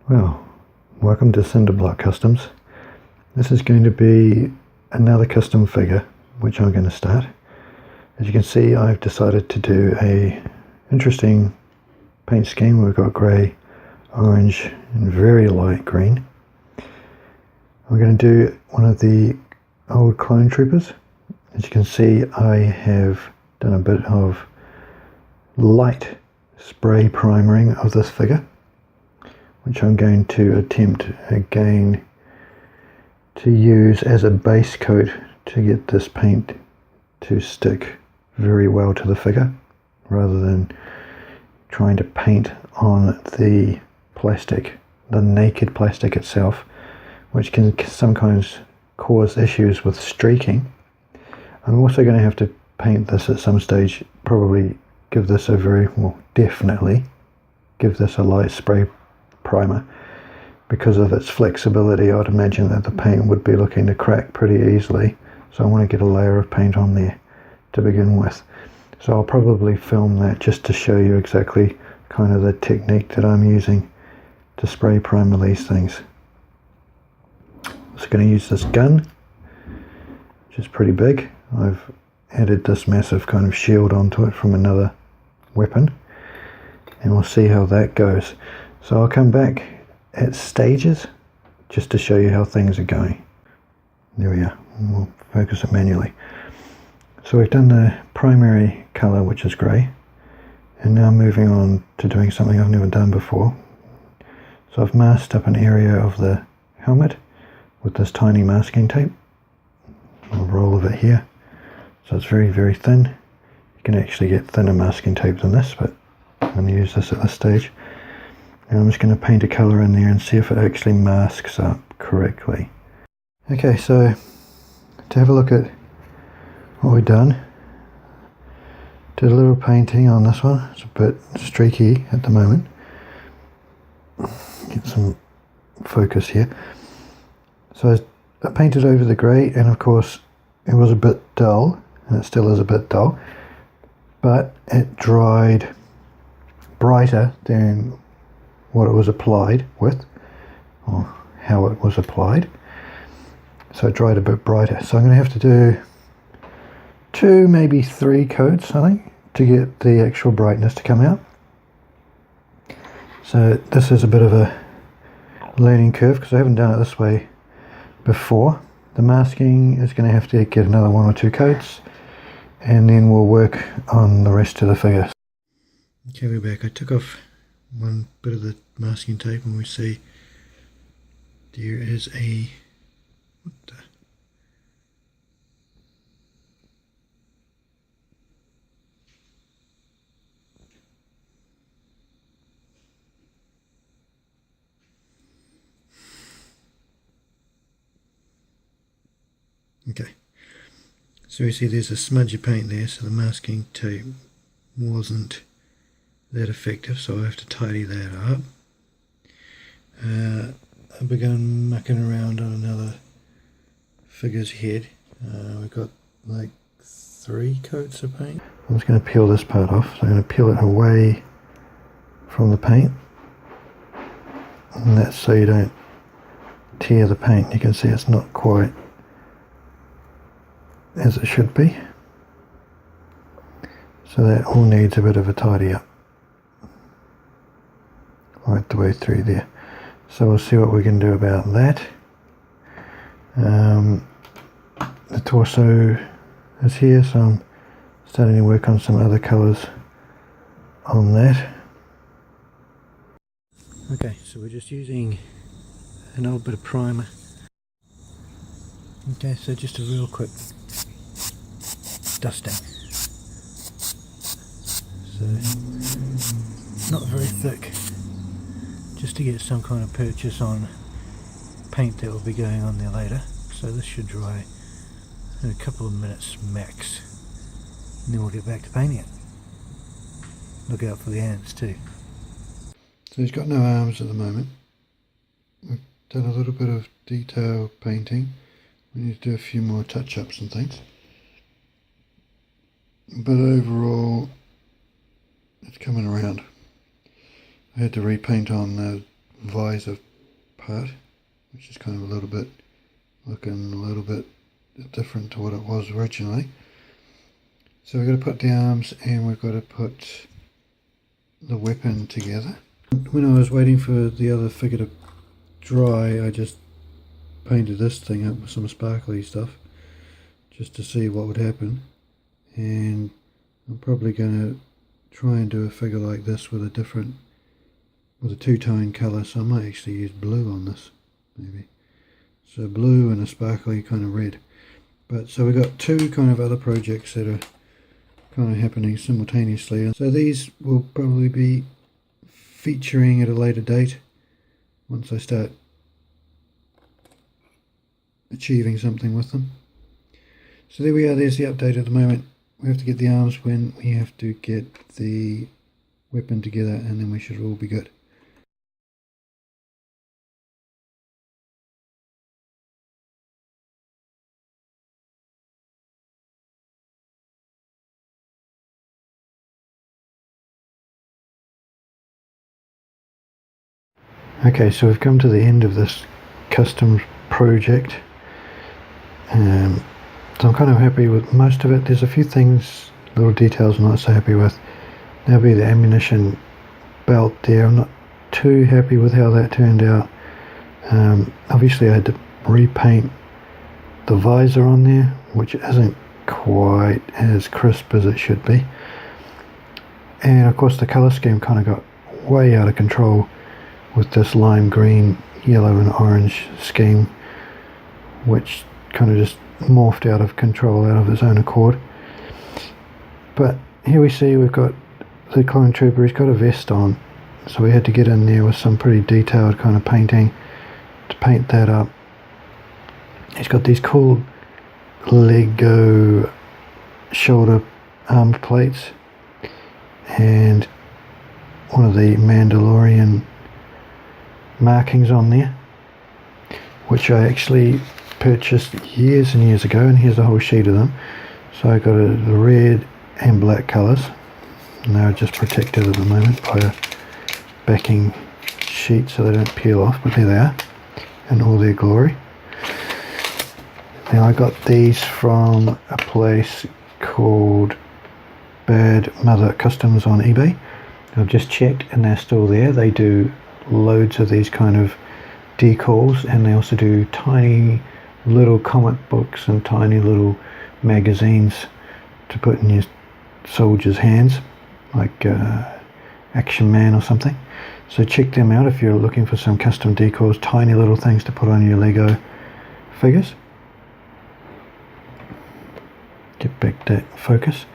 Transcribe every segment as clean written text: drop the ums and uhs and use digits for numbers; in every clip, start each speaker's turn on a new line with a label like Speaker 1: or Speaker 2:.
Speaker 1: Well, welcome to Cinderblock Customs. This is going to be another custom figure which I'm going to start. As you can see, I've decided to do a interesting paint scheme. We've got grey, orange and very light green. I'm going to do one of the old clone troopers. As you can see, I have done a bit of light spray primering of this figure, which I'm going to attempt again to use as a base coat to get this paint to stick very well to the figure, rather than trying to paint on the plastic, the naked plastic itself, which can sometimes cause issues with streaking. I'm also going to have to paint this at some stage, probably give this a definitely give this a light spray primer. Because of its flexibility, I'd imagine that the paint would be looking to crack pretty easily, so I want to get a layer of paint on there to begin with. So I'll probably film that just to show you exactly kind of the technique that I'm using to spray primer these things. I'm just going to use this gun, which is pretty big. I've added this massive kind of shield onto it from another weapon, and we'll see how that goes. So I'll come back at stages just to show you how things are going. There we are. We'll focus it manually. So we've done the primary colour, which is grey, and now moving on to doing something I've never done before. So I've masked up an area of the helmet with this tiny masking tape. A roll of it here. So it's very, very thin. You can actually get thinner masking tape than this, but I'm going to use this at this stage. And I'm just going to paint a colour in there and see if it actually masks up correctly. Okay, so to have a look at what we've done, did a little painting on this one. It's a bit streaky at the moment. Get some focus here. So I painted over the grey, and of course it was a bit dull, and it still is a bit dull, but it dried brighter than what it was applied with, or how it was applied. So it dried a bit brighter. So I'm going to have to do 2, maybe 3 coats, I think, to get the actual brightness to come out. So this is a bit of a learning curve because I haven't done it this way before. The masking is going to have to get another 1 or 2 coats, and then we'll work on the rest of the figure. Okay, we're back. I took off one bit of the masking tape, and we see there is a okay, so we see there's a smudge of paint there, so the masking tape wasn't that effective, so I have to tidy that up. I began mucking around on another figure's head. We've got like 3 coats of paint. I'm just going to peel this part off, so I'm going to peel it away from the paint, and that's so you don't tear the paint. You can see it's not quite as it should be, so that all needs a bit of a tidy up right the way through there. So we'll see what we can do about that. The torso is here, so I'm starting to work on some other colours on that. Okay, so we're just using an old bit of primer. Okay, so just a real quick dusting. So not very thick, just to get some kind of purchase on paint that will be going on there later. So this should dry in a couple of minutes max, and then we'll get back to painting it. Look out for the ants too. So he's got no arms at the moment. We've done a little bit of detail painting. We need to do a few more touch-ups and things, but overall it's coming around. I had to repaint on the visor part, which is kind of looking a little bit different to what it was originally. So we've got to put the arms and we've got to put the weapon together. When I was waiting for the other figure to dry, I just painted this thing up with some sparkly stuff just to see what would happen, and I'm probably going to try and do a figure like this with a two-tone colour, so I might actually use blue on this maybe. So blue and a sparkly kind of red. But so we've got two kind of other projects that are kind of happening simultaneously. So these will probably be featuring at a later date once I start achieving something with them. So there we are, there's the update at the moment. We have to get the arms when we have to get the weapon together, and then we should all be good. Okay, so we've come to the end of this custom project. So I'm kind of happy with most of it. There's a few things, little details I'm not so happy with. That'll be the ammunition belt there. I'm not too happy with how that turned out. Obviously I had to repaint the visor on there, which isn't quite as crisp as it should be. And of course the colour scheme kind of got way out of control with this lime green, yellow and orange scheme, which kind of just morphed out of control out of its own accord. But here we see we've got the clone trooper. He's got a vest on, so we had to get in there with some pretty detailed kind of painting to paint that up. He's got these cool Lego shoulder arm plates and one of the Mandalorian markings on there, which I actually purchased years and years ago, and here's a whole sheet of them. So I got the red and black colours, and they're just protected at the moment by a backing sheet so they don't peel off, but there they are in all their glory. Now I got these from a place called Bad Mother Customs on eBay. I've just checked and they're still there. They do loads of these kind of decals, and they also do tiny little comic books and tiny little magazines to put in your soldiers' hands, like Action Man or something. So check them out if you're looking for some custom decals, tiny little things to put on your Lego figures. Get back that focus.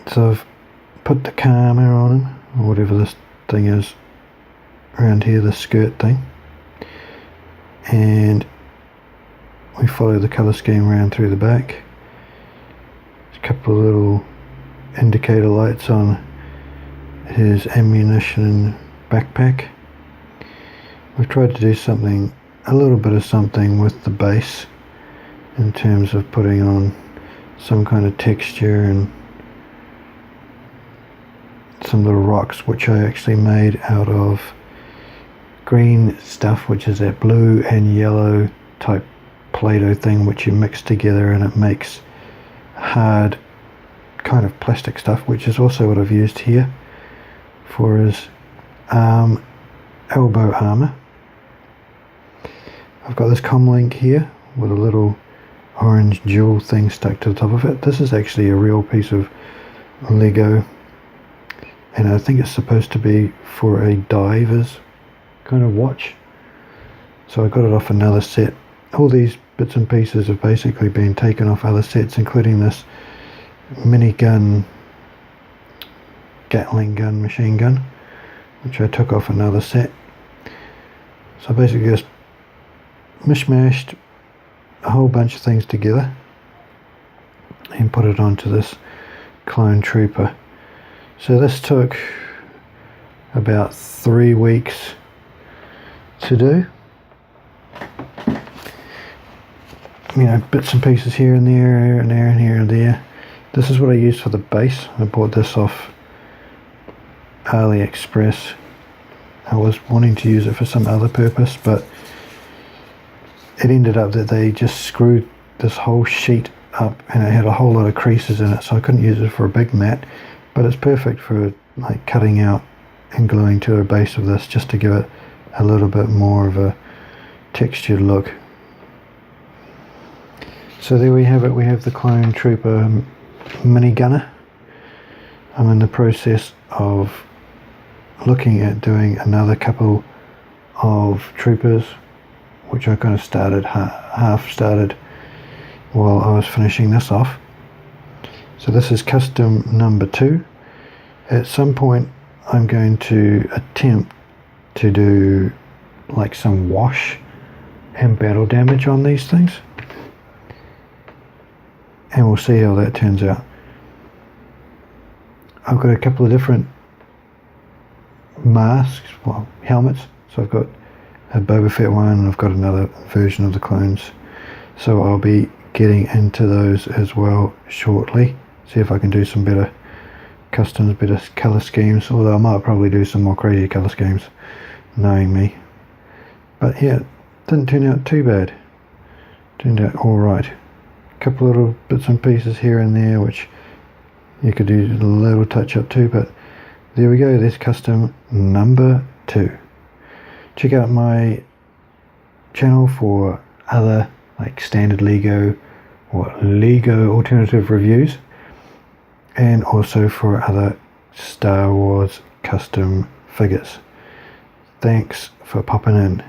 Speaker 1: So I've put the camera on him, or whatever this thing is around here, the skirt thing, and we follow the colour scheme around through the back. There's a couple of little indicator lights on his ammunition backpack. We've tried to do something, a little bit of something with the base in terms of putting on some kind of texture and some little rocks, which I actually made out of green stuff, which is that blue and yellow type Play-Doh thing, which you mix together and it makes hard kind of plastic stuff, which is also what I've used here for his elbow armor. I've got this comlink here with a little orange jewel thing stuck to the top of it. This is actually a real piece of Lego, and I think it's supposed to be for a diver's kind of watch. So I got it off another set. All these bits and pieces have basically been taken off other sets, including this minigun, Gatling gun, machine gun, which I took off another set. So I basically just mishmashed a whole bunch of things together and put it onto this clone trooper. So this took about 3 weeks to do. You know, bits and pieces here and there, here and there, and here and there. This is what I used for the base. I bought this off AliExpress. I was wanting to use it for some other purpose, but it ended up that they just screwed this whole sheet up and it had a whole lot of creases in it, so I couldn't use it for a big mat, but it's perfect for like cutting out and gluing to a base of this, just to give it a little bit more of a textured look. So there we have it. We have the Clone Trooper Minigunner. I'm in the process of looking at doing another couple of troopers, which I kind of started half started while I was finishing this off. So this is custom number 2. At some point I'm going to attempt to do like some wash and battle damage on these things, and we'll see how that turns out. I've got a couple of different masks, well, helmets. So I've got a Boba Fett one, and I've got another version of the clones, so I'll be getting into those as well shortly. See if I can do some better customs, better colour schemes, although I might probably do some more crazy colour schemes, knowing me. But yeah, didn't turn out too bad. Turned out alright. A couple of little bits and pieces here and there which you could do a little touch up to, but there we go. There's custom number 2. Check out my channel for other like standard Lego or Lego alternative reviews, and also for other Star Wars custom figures. Thanks for popping in.